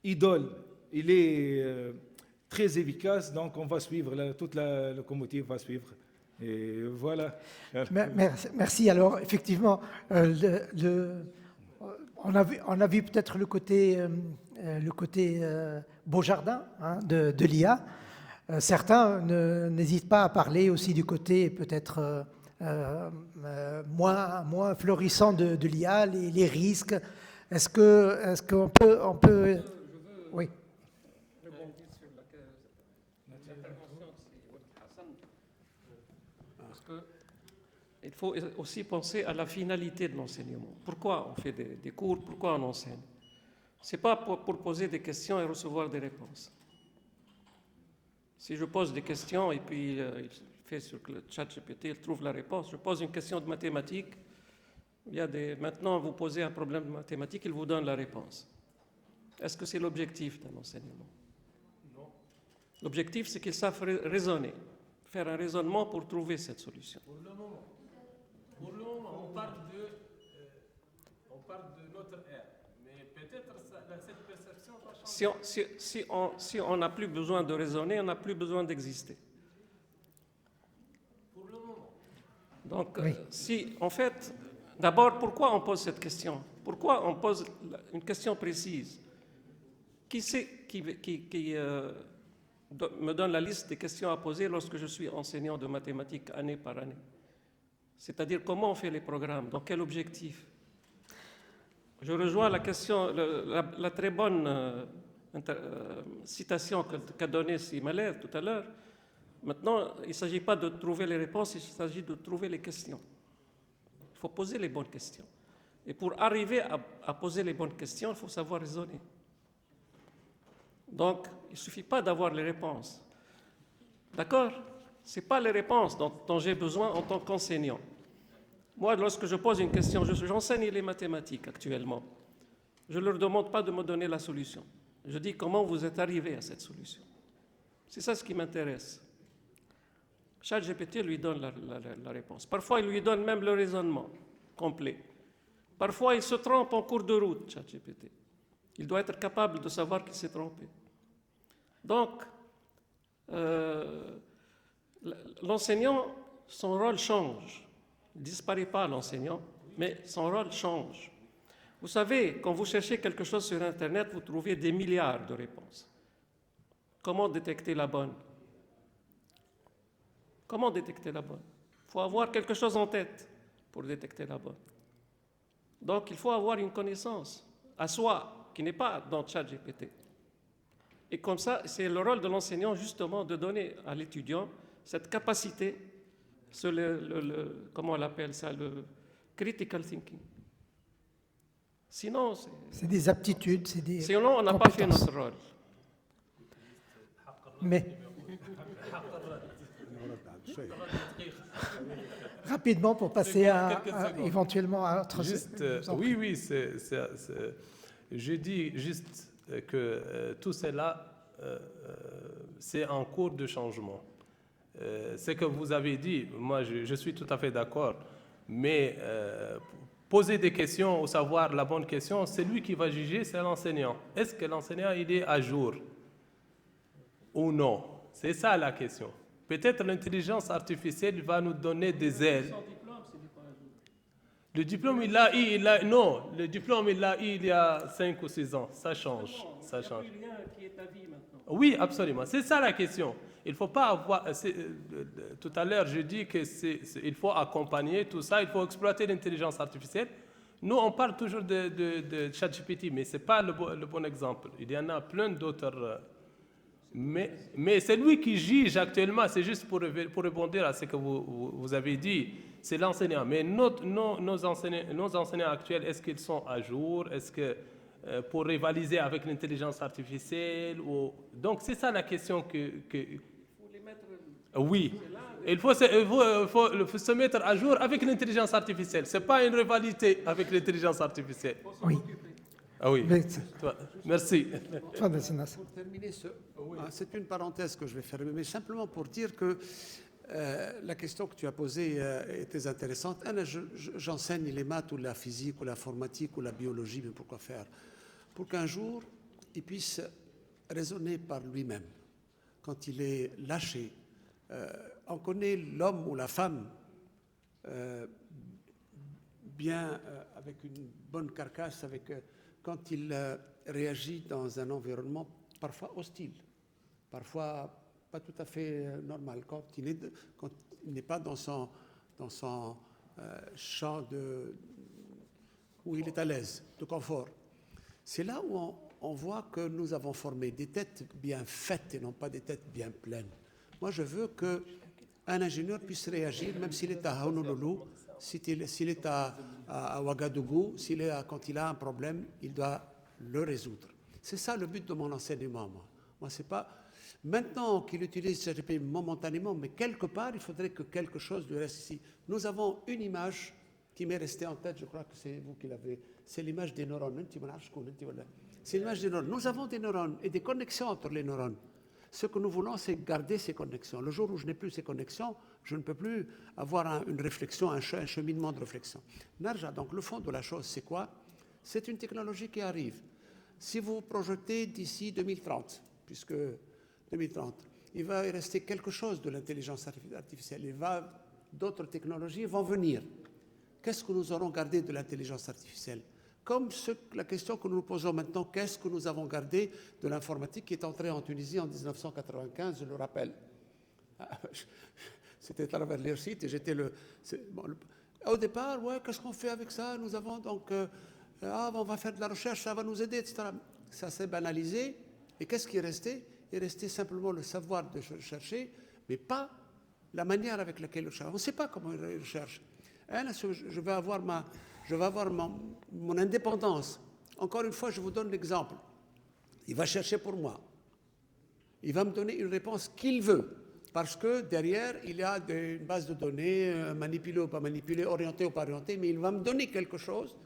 idole, il est très efficace, donc on va suivre, toute la locomotive va suivre. Et voilà. Merci. Alors, effectivement, on a vu peut-être le côté beau jardin, hein, de l'IA. Certains n'hésitent pas à parler aussi du côté peut-être moins florissant de l'IA, les risques. Est-ce qu'on peut... Oui. Il faut aussi penser à la finalité de l'enseignement. Pourquoi on fait des cours, pourquoi on enseigne? Ce n'est pas pour poser des questions et recevoir des réponses. Si je pose des questions et puis il fait sur le chat GPT, il trouve la réponse. Je pose une question de mathématiques, maintenant vous posez un problème de mathématiques, il vous donne la réponse. Est-ce que c'est l'objectif d'un enseignement? Non. L'objectif, c'est qu'ils savent raisonner, faire un raisonnement pour trouver cette solution. Pour le moment, on parle de notre ère, mais peut-être cette perception va changer. Si on n'a plus besoin de raisonner, on n'a plus besoin d'exister. Pour le moment. Donc, Oui. En fait, d'abord, pourquoi on pose cette question? Pourquoi on pose une question précise? Qui me donne la liste des questions à poser lorsque je suis enseignant de mathématiques année par année? C'est-à-dire comment on fait les programmes, dans quel objectif? Je rejoins la question, la très bonne citation qu'a donnée Simalève tout à l'heure. Maintenant, il ne s'agit pas de trouver les réponses, il s'agit de trouver les questions. Il faut poser les bonnes questions. Et pour arriver à poser les bonnes questions, il faut savoir raisonner. Donc, il ne suffit pas d'avoir les réponses. D'accord? Ce n'est pas les réponses dont j'ai besoin en tant qu'enseignant. Moi, lorsque je pose une question, j'enseigne les mathématiques actuellement. Je ne leur demande pas de me donner la solution. Je dis comment vous êtes arrivé à cette solution. C'est ça ce qui m'intéresse. ChatGPT lui donne la réponse. Parfois, il lui donne même le raisonnement complet. Parfois, il se trompe en cours de route, ChatGPT. Il doit être capable de savoir qu'il s'est trompé. Donc, l'enseignant, son rôle change. Il ne disparaît pas, l'enseignant, mais son rôle change. Vous savez, quand vous cherchez quelque chose sur Internet, vous trouvez des milliards de réponses. Comment détecter la bonne? Comment détecter la bonne? Il faut avoir quelque chose en tête pour détecter la bonne. Donc, il faut avoir une connaissance à soi, qui n'est pas dans ChatGPT. Et comme ça, c'est le rôle de l'enseignant, justement, de donner à l'étudiant cette capacité, comment on appelle ça, le critical thinking. Sinon, c'est des aptitudes, c'est des sinon, on n'a pas fait notre rôle. Mais Rapidement pour passer éventuellement à autre Juste, vous en oui, je dis juste que tout cela, c'est en cours de changement. Ce que vous avez dit, moi je suis tout à fait d'accord, mais poser des questions ou savoir la bonne question, c'est lui qui va juger, c'est l'enseignant. Est-ce que l'enseignant il est à jour ou non? C'est ça la question. Peut-être l'intelligence artificielle va nous donner des ailes. Le diplôme, non, le diplôme, il l'a eu il y a 5 ou 6 ans. Ça change. Ça change. Oui, absolument. C'est ça la question. Il ne faut pas avoir. Tout à l'heure, je dis qu'il faut accompagner tout ça, il faut exploiter l'intelligence artificielle. Nous, on parle toujours de ChatGPT, mais ce n'est pas le bon exemple. Il y en a plein d'autres. Mais c'est lui qui juge actuellement, c'est juste pour rebondir à ce que vous avez dit, c'est l'enseignant. Mais nos enseignants actuels, est-ce qu'ils sont à jour? Est-ce que pour rivaliser avec l'intelligence artificielle Donc c'est ça la question que oui, il faut se mettre à jour avec l'intelligence artificielle. Ce n'est pas une rivalité avec l'intelligence artificielle. Oui. Ah oui, merci. Pour terminer, c'est une parenthèse que je vais fermer, mais simplement pour dire que la question que tu as posée est très intéressante. J'enseigne les maths ou la physique ou l'informatique ou la biologie, mais pourquoi faire? Pour qu'un jour, il puisse raisonner par lui-même. Quand il est lâché, on connaît l'homme ou la femme bien avec une bonne carcasse, quand il réagit dans un environnement parfois hostile, parfois pas tout à fait normal, quand il n'est pas dans son champ où il est à l'aise, de confort. C'est là où on voit que nous avons formé des têtes bien faites et non pas des têtes bien pleines. Moi, je veux qu'un ingénieur puisse réagir, même s'il est à Honolulu, s'il est à Ouagadougou, quand il a un problème, il doit le résoudre. C'est ça le but de mon enseignement, moi c'est pas... Maintenant qu'il utilise ChatGPT momentanément, mais quelque part, il faudrait que quelque chose lui reste ici. Nous avons une image qui m'est restée en tête, je crois que c'est vous qui l'avez, c'est l'image des neurones. C'est l'image des neurones. Nous avons des neurones et des connexions entre les neurones. Ce que nous voulons, c'est garder ces connexions. Le jour où je n'ai plus ces connexions, je ne peux plus avoir une réflexion, un cheminement de réflexion. Narja, donc le fond de la chose, c'est quoi? C'est une technologie qui arrive. Si vous projetez d'ici 2030, puisque 2030, il va y rester quelque chose de l'intelligence artificielle. D'autres technologies vont venir. Qu'est-ce que nous aurons gardé de l'intelligence artificielle? Comme la question que nous nous posons maintenant, qu'est-ce que nous avons gardé de l'informatique qui est entrée en Tunisie en 1995, je le rappelle. C'était à travers les sites et j'étais au départ, qu'est-ce qu'on fait avec ça? Nous avons donc, on va faire de la recherche, ça va nous aider, etc. Ça s'est banalisé. Et qu'est-ce qui est resté? Il est resté simplement le savoir de chercher, mais pas la manière avec laquelle on cherche. On ne sait pas comment il recherche. Je vais avoir mon indépendance. Encore une fois, je vous donne l'exemple. Il va chercher pour moi. Il va me donner une réponse qu'il veut. Parce que derrière, il y a une base de données, manipulée ou pas manipulée, orientée ou pas orientée, mais il va me donner quelque chose.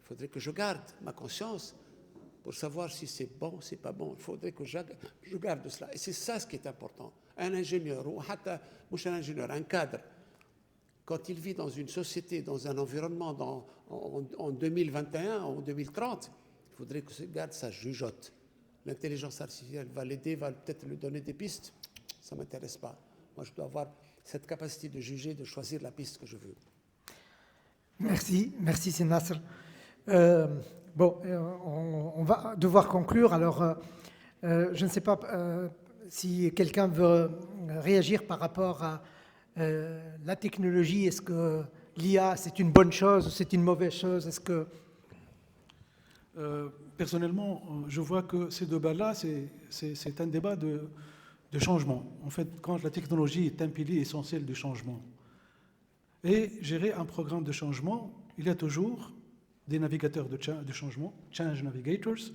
Il faudrait que je garde ma conscience pour savoir si c'est bon, c'est pas bon. Il faudrait que je garde cela. Et c'est ça ce qui est important. Un ingénieur, ou un cadre, quand il vit dans une société, dans un environnement en 2021, en 2030, il faudrait que je garde sa jugeote. L'intelligence artificielle va l'aider, va peut-être lui donner des pistes. Ça ne m'intéresse pas. Moi, je dois avoir cette capacité de juger, de choisir la piste que je veux. Merci Nasser. On va devoir conclure. Alors, je ne sais pas si quelqu'un veut réagir par rapport à la technologie. Est-ce que l'IA, c'est une bonne chose ou c'est une mauvaise chose? Est-ce que... Personnellement, je vois que ces débats-là, c'est un débat de changement. En fait, quand la technologie est un pilier essentiel du changement. Et gérer un programme de changement, il y a toujours des navigateurs de changement, change navigators,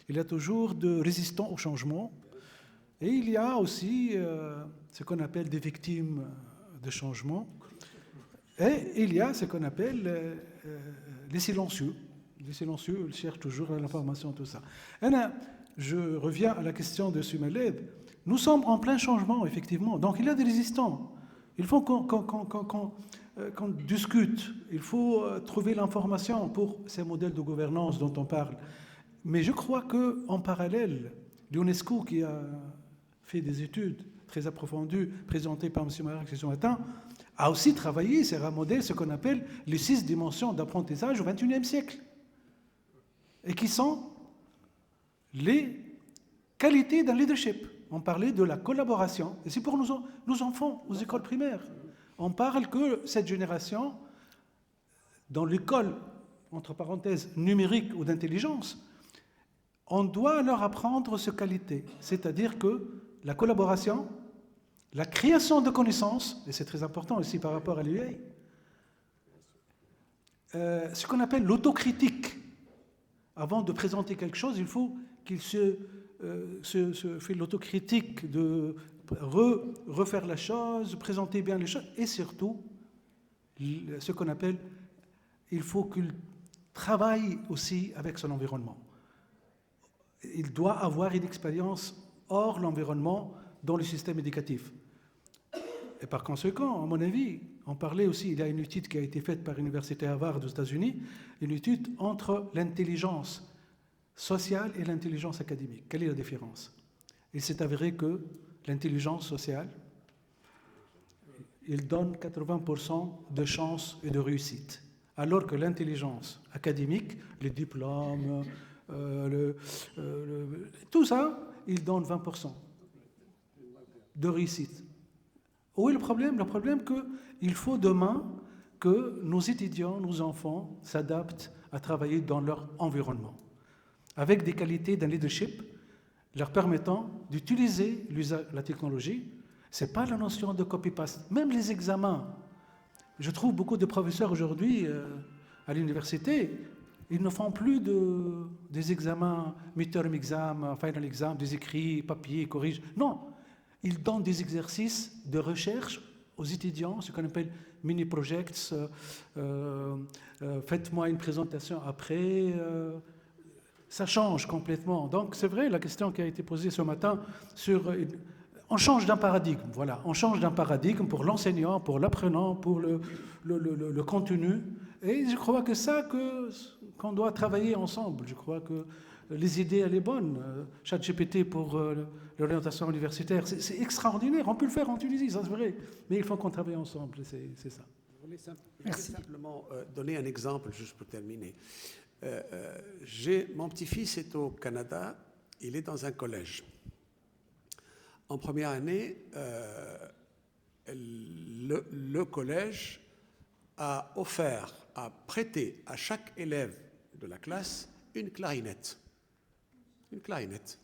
il y a toujours de résistants au changement, Et il y a aussi ce qu'on appelle des victimes de changement. Et il y a ce qu'on appelle les silencieux. Les silencieux, ils cherchent toujours l'information, tout ça. Je reviens à la question de Sumaled. Nous sommes en plein changement, effectivement. Donc il y a des résistants. Il faut qu'on discute. Il faut trouver l'information pour ces modèles de gouvernance dont on parle. Mais je crois qu'en parallèle, l'UNESCO, qui a fait des études très approfondies présentées par M. Marak ce matin, a aussi travaillé sur un modèle, ce qu'on appelle les 6 dimensions d'apprentissage au XXIe siècle. Et qui sont les qualités d'un leadership. On parlait de la collaboration. Et c'est pour nos enfants aux écoles primaires. On parle que cette génération, dans l'école, entre parenthèses, numérique ou d'intelligence, on doit leur apprendre ces qualités. C'est-à-dire que la collaboration, la création de connaissances, et c'est très important aussi par rapport à l'UA, ce qu'on appelle l'autocritique. Avant de présenter quelque chose, il faut qu'il se fait l'autocritique de refaire la chose, présenter bien les choses, et surtout, ce qu'on appelle, il faut qu'il travaille aussi avec son environnement. Il doit avoir une expérience hors l'environnement dans le système éducatif. Et par conséquent, à mon avis, on parlait aussi, il y a une étude qui a été faite par l'Université Harvard aux États-Unis, une étude entre l'intelligence sociale et l'intelligence académique. Quelle est la différence? Il s'est avéré que l'intelligence sociale, il donne 80% de chances et de réussite, alors que l'intelligence académique, les diplômes, tout ça, il donne 20% de réussite. Où est le problème? Le problème qu'il faut demain que nos étudiants, nos enfants s'adaptent à travailler dans leur environnement, avec des qualités d'un leadership leur permettant d'utiliser la technologie. Ce n'est pas la notion de copy-paste. Même les examens, je trouve beaucoup de professeurs aujourd'hui à l'université, ils ne font plus des examens, midterm exam, final exam, des écrits, papier, corrige. Non, ils donnent des exercices de recherche aux étudiants, ce qu'on appelle mini-projects, faites-moi une présentation après. Ça change complètement. Donc c'est vrai, la question qui a été posée ce matin sur... On change d'un paradigme, voilà. On change d'un paradigme pour l'enseignant, pour l'apprenant, pour le contenu. Et je crois que ça, qu'on doit travailler ensemble. Je crois que les idées, elles sont bonnes. ChatGPT pour l'orientation universitaire, c'est extraordinaire. On peut le faire en Tunisie, ça c'est vrai. Mais il faut qu'on travaille ensemble, c'est ça. Je voulais simplement donner un exemple, juste pour terminer. Mon petit-fils est au Canada, il est dans un collège. En première année, le collège a prêté à chaque élève de la classe une clarinette. Une clarinette.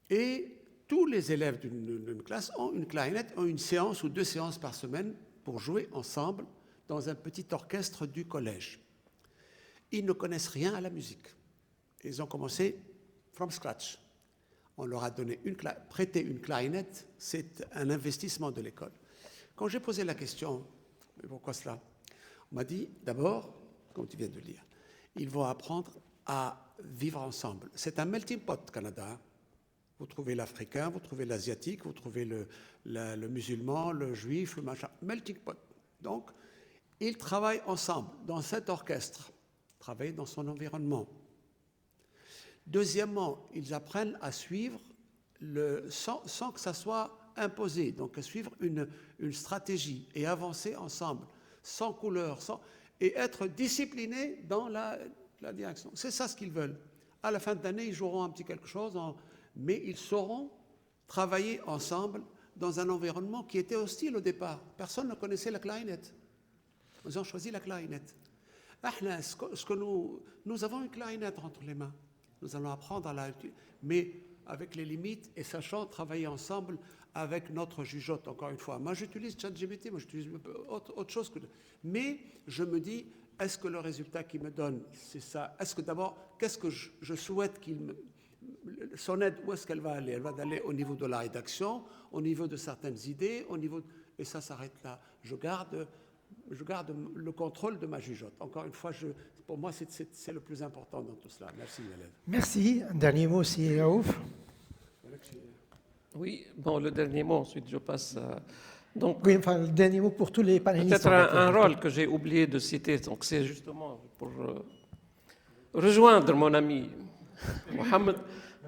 Et tous les élèves d'une classe ont une clarinette, ont une séance ou 2 séances par semaine pour jouer ensemble dans un petit orchestre du collège. Ils ne connaissent rien à la musique. Ils ont commencé from scratch. On leur a prêté une clarinette, c'est un investissement de l'école. Quand j'ai posé la question, mais pourquoi cela? On m'a dit, d'abord, comme tu viens de le dire, ils vont apprendre à vivre ensemble. C'est un melting pot, Canada. Vous trouvez l'Africain, vous trouvez l'Asiatique, vous trouvez le musulman, le juif, le machin. Melting pot. Donc, ils travaillent ensemble dans cet orchestre, travaillent dans son environnement. Deuxièmement, ils apprennent à suivre sans que ça soit imposé, donc à suivre une stratégie et avancer ensemble, sans couleur, et être disciplinés dans la direction. C'est ça ce qu'ils veulent. À la fin de l'année, ils joueront un petit quelque chose, mais ils sauront travailler ensemble dans un environnement qui était hostile au départ. Personne ne connaissait la clarinette. Ils ont choisi la clarinette. Nous avons une clarinette entre les mains. Nous allons apprendre mais avec les limites et sachant travailler ensemble avec notre jugeote, encore une fois. Moi, j'utilise ChatGPT, moi, j'utilise autre chose que... Mais je me dis, est-ce que le résultat qu'il me donne, c'est ça? Est-ce que d'abord, qu'est-ce que je souhaite qu'il son aide, où est-ce qu'elle va aller? Elle va aller au niveau de la rédaction, au niveau de certaines idées, et ça s'arrête là. Je garde le contrôle de ma jugeote. Encore une fois, pour moi, c'est le plus important dans tout cela. Merci, Yaled. Merci. Un dernier mot, si Raouf. Oui, bon, le dernier mot, ensuite je passe à... Donc, Oui, enfin, le dernier mot pour tous les panélistes. peut-être un rôle que j'ai oublié de citer, donc c'est justement pour rejoindre mon ami Mohamed.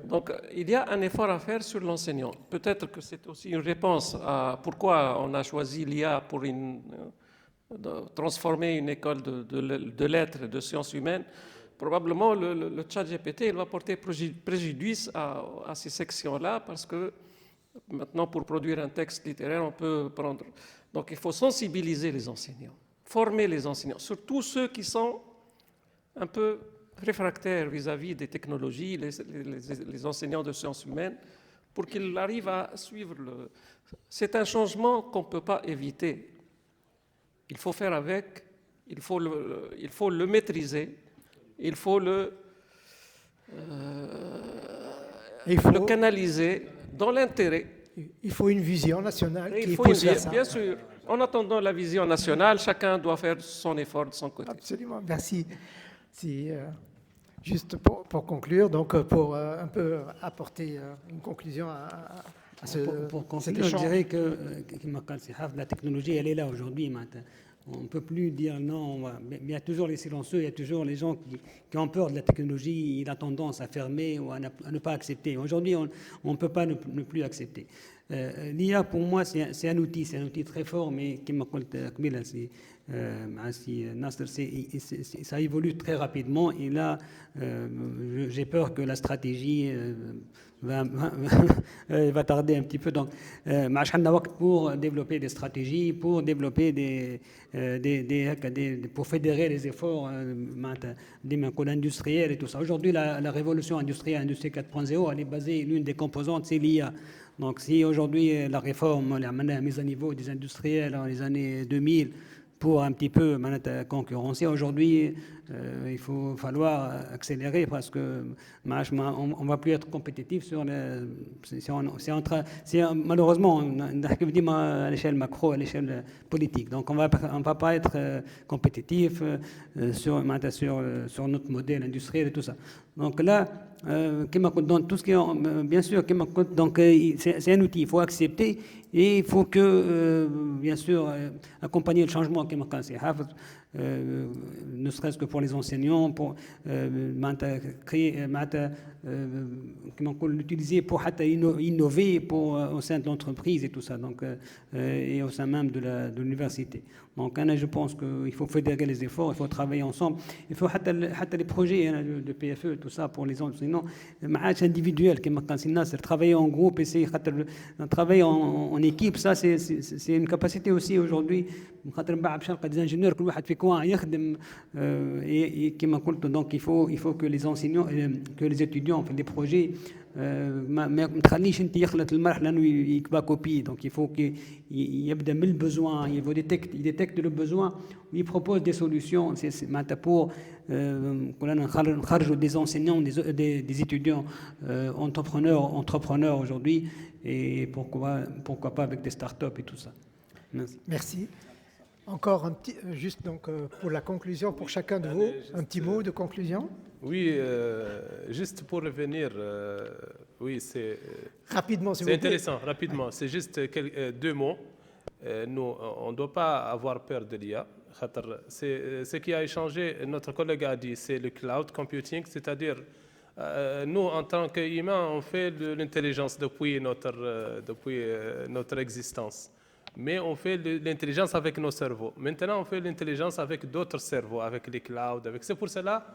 Donc, il y a un effort à faire sur l'enseignant. Peut-être que c'est aussi une réponse à pourquoi on a choisi l'IA pour transformer une école de lettres et de sciences humaines. Probablement, le ChatGPT il va porter préjudice à ces sections-là parce que maintenant, pour produire un texte littéraire, on peut prendre... Donc, il faut sensibiliser les enseignants, former les enseignants, surtout ceux qui sont un peu réfractaires vis-à-vis des technologies, les enseignants de sciences humaines, pour qu'ils arrivent à suivre C'est un changement qu'on ne peut pas éviter. Il faut faire avec, il faut le maîtriser, il faut le canaliser dans l'intérêt. Il faut une vision nationale Et qui il faut pousse vers ça. bien sûr. En attendant la vision nationale, chacun doit faire son effort de son côté. Absolument, merci. Juste pour conclure, donc pour un peu apporter une conclusion à Pour cet conclure, je échange. dirais que la technologie, elle est là aujourd'hui. On ne peut plus dire non. Mais il y a toujours les silencieux, il y a toujours les gens qui ont peur de la technologie. Il a tendance à fermer ou à ne pas accepter. Aujourd'hui, on ne peut pas ne plus accepter. L'IA, pour moi, c'est un outil très fort, mais qui m'a ça évolue très rapidement. Et là, j'ai peur que la stratégie va tarder un petit peu. Donc, pour développer des stratégies, pour développer pour fédérer les efforts industriels et tout ça. Aujourd'hui, la révolution industrielle, l'industrie 4.0, elle est basée, l'une des composantes, c'est l'IA. Donc, si aujourd'hui la réforme, la mise à niveau des industriels dans les années 2000 pour un petit peu concurrencer, aujourd'hui, il faut falloir accélérer parce que on va plus être compétitif sur malheureusement à l'échelle macro, à l'échelle politique. Donc on va pas être compétitif sur notre modèle industriel et tout ça. Donc là, dans tout ce qui est, bien sûr, donc c'est un outil, il faut accepter et il faut que, bien sûr, accompagner le changement ne serait-ce que pour les enseignants, pour l'utiliser pour innover au sein de l'entreprise et tout ça, donc, et au sein même de l'université. Donc, je pense qu'il faut fédérer les efforts, il faut travailler ensemble. Il faut les projets de PFE, tout ça, pour les enseignants, individuels, travailler en groupe, essayer travailler en équipe, ça, c'est une capacité aussi aujourd'hui. Des ingénieurs, donc il faut que les enseignants, que les étudiants fassent des projets. ما تخليش انت يخلط المرح لانه يكبا كوبي دونك يفو يبدا من البزوان يفو ديتكت لو بزوان ويبروبوز دي سوليوشن معناتها بور كلنا نخرجوا دي enseignants des étudiants entrepreneurs aujourd'hui et pourquoi pas avec des startups et tout ça. Merci. Encore un petit, juste donc pour la conclusion, pour chacun de vous, un petit mot de conclusion. Oui, juste pour revenir, oui, c'est Rapidement, s'il vous c'est plaît. intéressant, rapidement. C'est juste deux mots. Nous, on ne doit pas avoir peur de l'IA. C'est ce qui a échangé, notre collègue a dit, c'est le cloud computing, c'est-à-dire nous, en tant qu'humains, on fait de l'intelligence depuis notre existence. Mais on fait l'intelligence avec nos cerveaux. Maintenant, on fait l'intelligence avec d'autres cerveaux, avec les clouds. C'est pour cela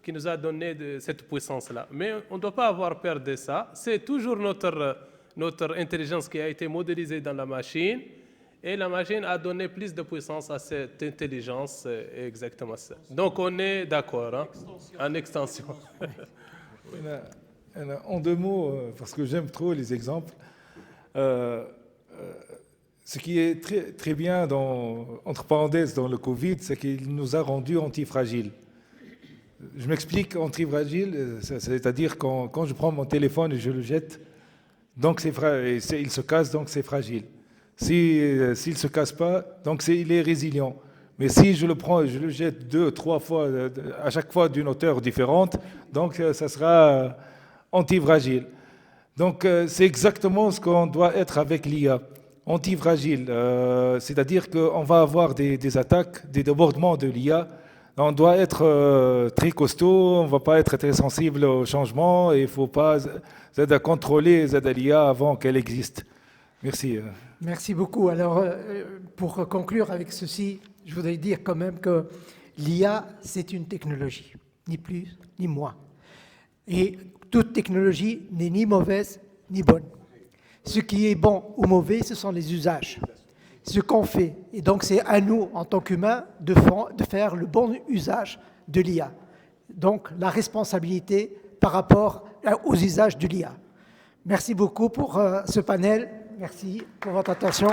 qu'il nous a donné cette puissance-là. Mais on ne doit pas avoir peur de ça. C'est toujours notre intelligence qui a été modélisée dans la machine. Et la machine a donné plus de puissance à cette intelligence. Exactement ça. Donc, on est d'accord, hein, en extension. En deux mots, parce que j'aime trop les exemples, ce qui est très, très bien, entre parenthèses, dans le Covid, c'est qu'il nous a rendus antifragiles. Je m'explique, antifragile, c'est-à-dire quand je prends mon téléphone et je le jette, donc il se casse, donc c'est fragile. S'il ne se casse pas, donc il est résilient. Mais si je le prends et je le jette 2, 3 fois, à chaque fois d'une hauteur différente, donc ça sera antifragile. Donc c'est exactement ce qu'on doit être avec l'IA. Antifragile, c'est-à-dire qu'on va avoir des attaques, des débordements de l'IA. On doit être très costaud, on ne va pas être très sensible au changement et il ne faut pas contrôler l'IA avant qu'elle existe. Merci. Merci beaucoup. Alors, pour conclure avec ceci, je voudrais dire quand même que l'IA, c'est une technologie, ni plus ni moins. Et toute technologie n'est ni mauvaise ni bonne. Ce qui est bon ou mauvais, ce sont les usages, ce qu'on fait. Et donc, c'est à nous, en tant qu'humains, de faire le bon usage de l'IA. Donc, la responsabilité par rapport aux usages de l'IA. Merci beaucoup pour ce panel. Merci pour votre attention.